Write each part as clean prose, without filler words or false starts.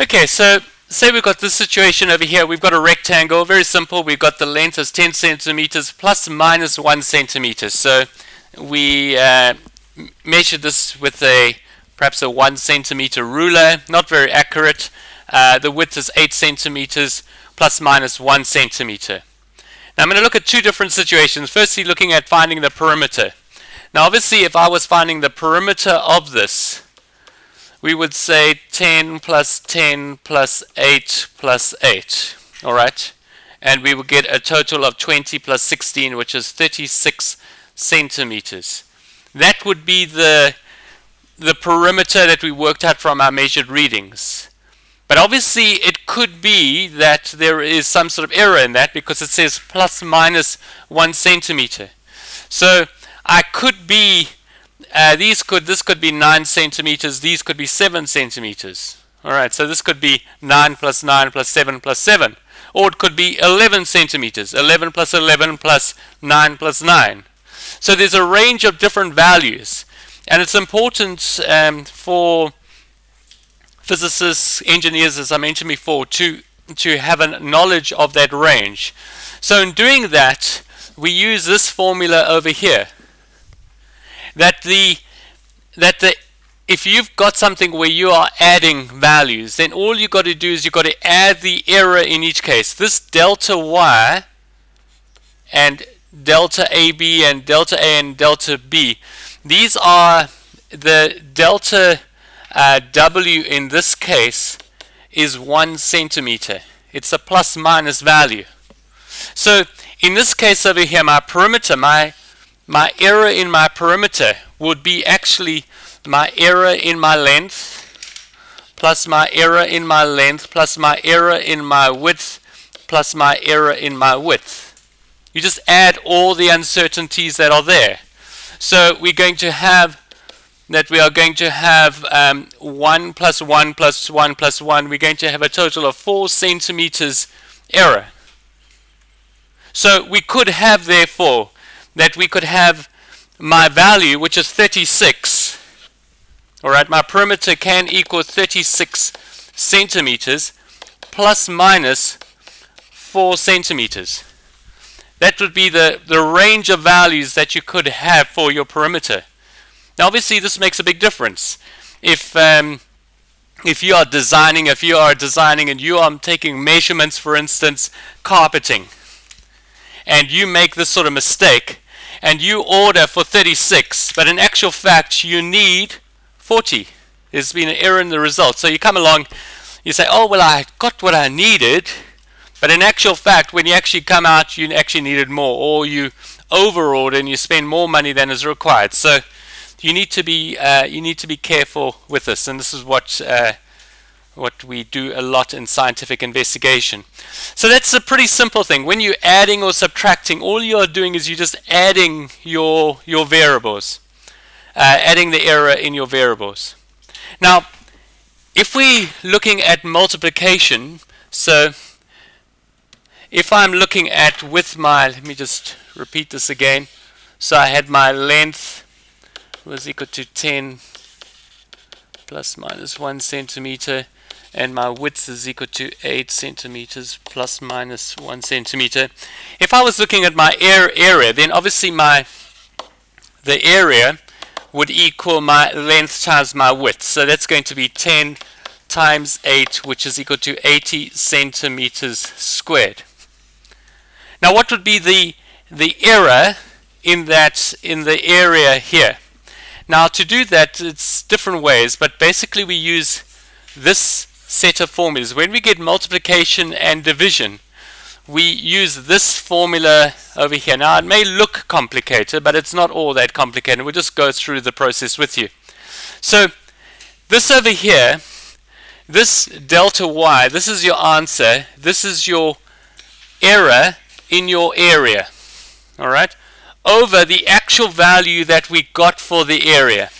Okay, so say we've got this situation over here. We've got a rectangle, very simple. We've got the length as 10 centimeters plus minus 1 centimeter. So we measured this with perhaps a 1 centimeter ruler, not very accurate. The width is 8 centimeters plus minus 1 centimeter. Now I'm going to look at two different situations. Firstly, looking at finding the perimeter. Now obviously if I was finding the perimeter of this, we would say 10 plus 10 plus 8 plus 8. Alright? And we would get a total of 20 plus 16, which is 36 centimeters. That would be the perimeter that we worked out from our measured readings. But obviously it could be that there is some sort of error in that because it says plus minus 1 centimeter. So I could be, this could be 9 centimeters, these could be 7 centimeters. Alright, so this could be 9 plus 9 plus 7 plus 7. Or it could be 11 centimeters, 11 plus 11 plus 9 plus 9. So there's a range of different values. And it's important for physicists, engineers, as I mentioned before, to have a knowledge of that range. So in doing that, we use this formula over here. If you've got something where you are adding values, then all you've got to do is you've got to add the error in each case. This delta y and delta AB and delta A and delta B, these are the delta W in this case is 1 centimeter. It's a plus minus value. So in this case over here, my perimeter, my error in my perimeter would be actually my error in my length plus my error in my length plus my error in my width plus my error in my width. You just add all the uncertainties that are there. So we're going to have that we are going to have 1 plus 1 plus 1 plus 1. We're going to have a total of 4 centimeters error. So we could have, therefore, that we could have my value, which is 36. Alright, my perimeter can equal 36 centimeters plus minus 4 centimeters. That would be the range of values that you could have for your perimeter. Now obviously this makes a big difference. If you are designing and you are taking measurements, for instance, carpeting, and you make this sort of mistake, and you order for 36, but in actual fact you need 40. There's been an error in the result. So you come along, you say, oh well, I got what I needed, but in actual fact when you actually come out you actually needed more, or you overorder and you spend more money than is required. So you need to be careful with this, and this is what we do a lot in scientific investigation. So that's a pretty simple thing. When you're adding or subtracting, all you're doing is you're just adding your variables, adding the error in your variables. Now, if we're looking at multiplication, so if I'm looking at with my, let me just repeat this again. So I had my length was equal to 10 plus minus 1 centimeter, and my width is equal to 8 centimeters plus minus 1 centimeter. If I was looking at my area, then obviously the area would equal my length times my width. So that's going to be 10 times 8, which is equal to 80 centimeters squared. Now what would be the error in the area here? Now to do that, it's different ways, but basically we use this set of formulas. When we get multiplication and division, we use this formula over here. Now it may look complicated, but it's not all that complicated. We'll just go through the process with you. So this over here, this delta y, this is your answer. This is your error in your area. Alright? Over the actual value that we got for the area,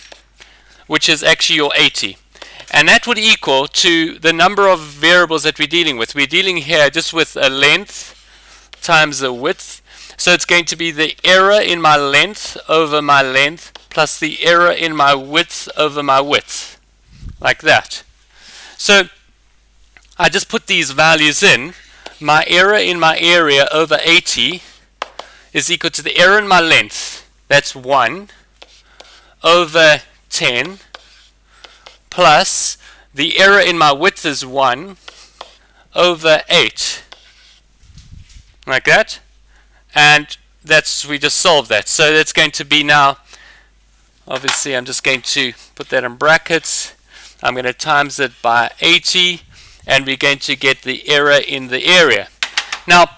which is actually your 80. And that would equal to the number of variables that we're dealing with. We're dealing here just with a length times a width. So it's going to be the error in my length over my length plus the error in my width over my width. Like that. So I just put these values in. My error in my area over 80 is equal to the error in my length, that's 1, over 10, plus the error in my width is 1, over 8, like that. And we just solved that. So that's going to be now, obviously I'm just going to put that in brackets. I'm going to times it by 80, and we're going to get the error in the area. Now,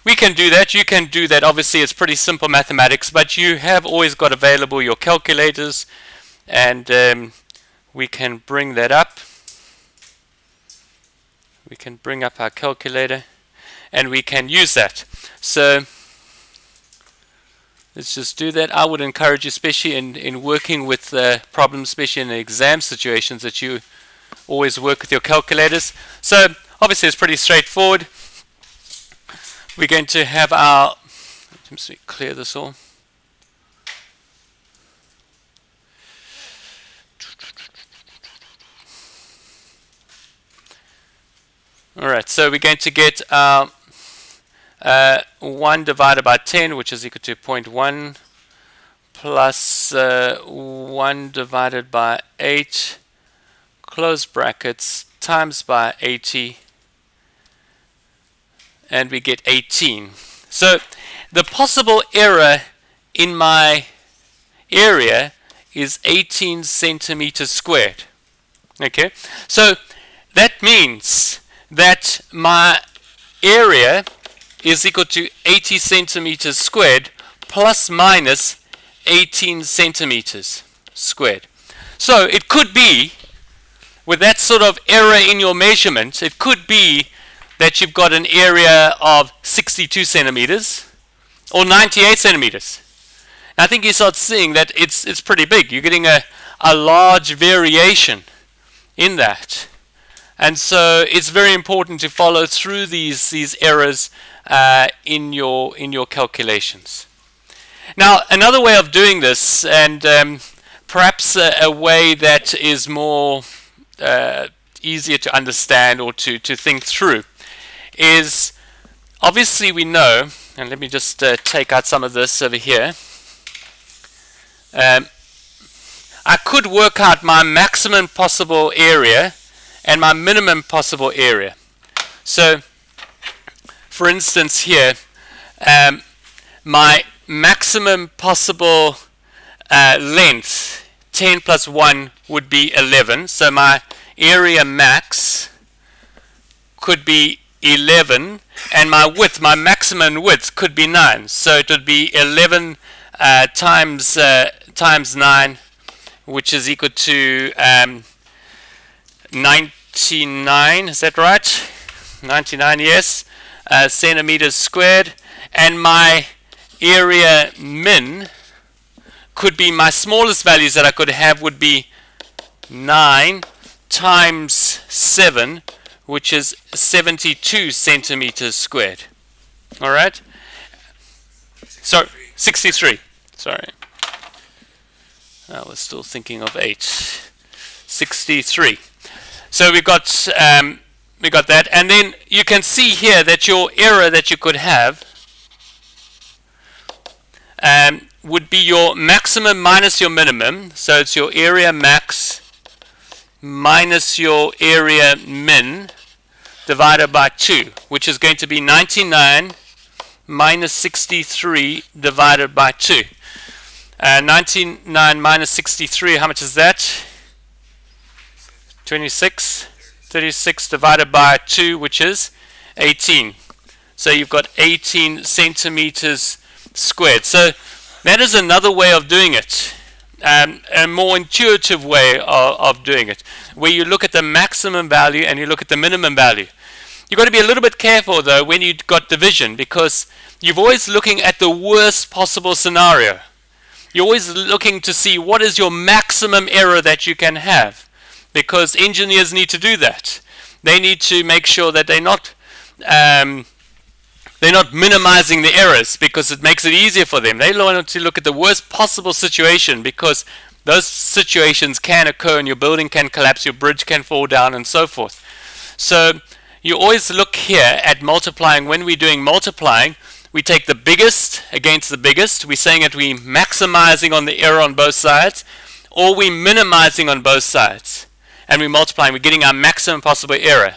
we can do that. You can do that. Obviously, it's pretty simple mathematics, but you have always got available your calculators, and we can bring that up. We can bring up our calculator, and we can use that. So let's just do that. I would encourage you, especially in working with problems, especially in exam situations, that you always work with your calculators. So obviously it's pretty straightforward. We're going to have our, let me clear this all. Alright, so we're going to get 1 divided by 10, which is equal to 0.1, plus 1 divided by 8, close brackets, times by 80, and we get 18. So the possible error in my area is 18 centimeters squared. Okay, so that means that my area is equal to 80 centimeters squared plus minus 18 centimeters squared. So it could be, with that sort of error in your measurement, it could be that you've got an area of 62 centimeters or 98 centimeters. And I think you start seeing that it's pretty big. You're getting a large variation in that. And so it's very important to follow through these errors in your calculations. Now, another way of doing this, and perhaps a way that is more easier to understand or to think through, is obviously we know, and let me just take out some of this over here. I could work out my maximum possible area and my minimum possible area. So, for instance here, my maximum possible length, 10 plus 1 would be 11. So my area max could be 11, and my width, my maximum width, could be 9. So it would be 11 times 9, which is equal to 99, is that right? 99, yes, centimeters squared. And my area min could be, my smallest values that I could have would be 9 times 7, which is 72 centimeters squared. All right? So 63. Sorry. I was still thinking of 8. 63. So we got that, and then you can see here that your error that you could have would be your maximum minus your minimum. So it's your area max minus your area min divided by 2, which is going to be 99 minus 63 divided by 2. 99 minus 63, how much is that? 26. 36 divided by 2, which is 18. So you've got 18 centimeters squared. So that is another way of doing it, a more intuitive way of doing it, where you look at the maximum value and you look at the minimum value. You've got to be a little bit careful though when you've got division, because you're always looking at the worst possible scenario. You're always looking to see what is your maximum error that you can have, because engineers need to do that. They need to make sure that they're not minimizing the errors, because it makes it easier for them. They want to look at the worst possible situation, because those situations can occur and your building can collapse, your bridge can fall down, and so forth. So you always look here at multiplying. When we're doing multiplying, we take the biggest against the biggest. We're saying that we're maximizing on the error on both sides, or we're minimizing on both sides. And we're multiplying, we're getting our maximum possible error.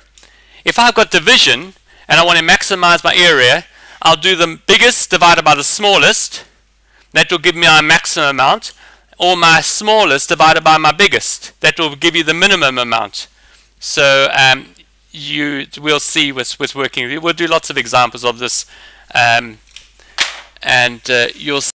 If I've got division and I want to maximize my area, I'll do the biggest divided by the smallest. That will give me our maximum amount. Or my smallest divided by my biggest. That will give you the minimum amount. So we'll see what's working. We'll do lots of examples of this, and you'll see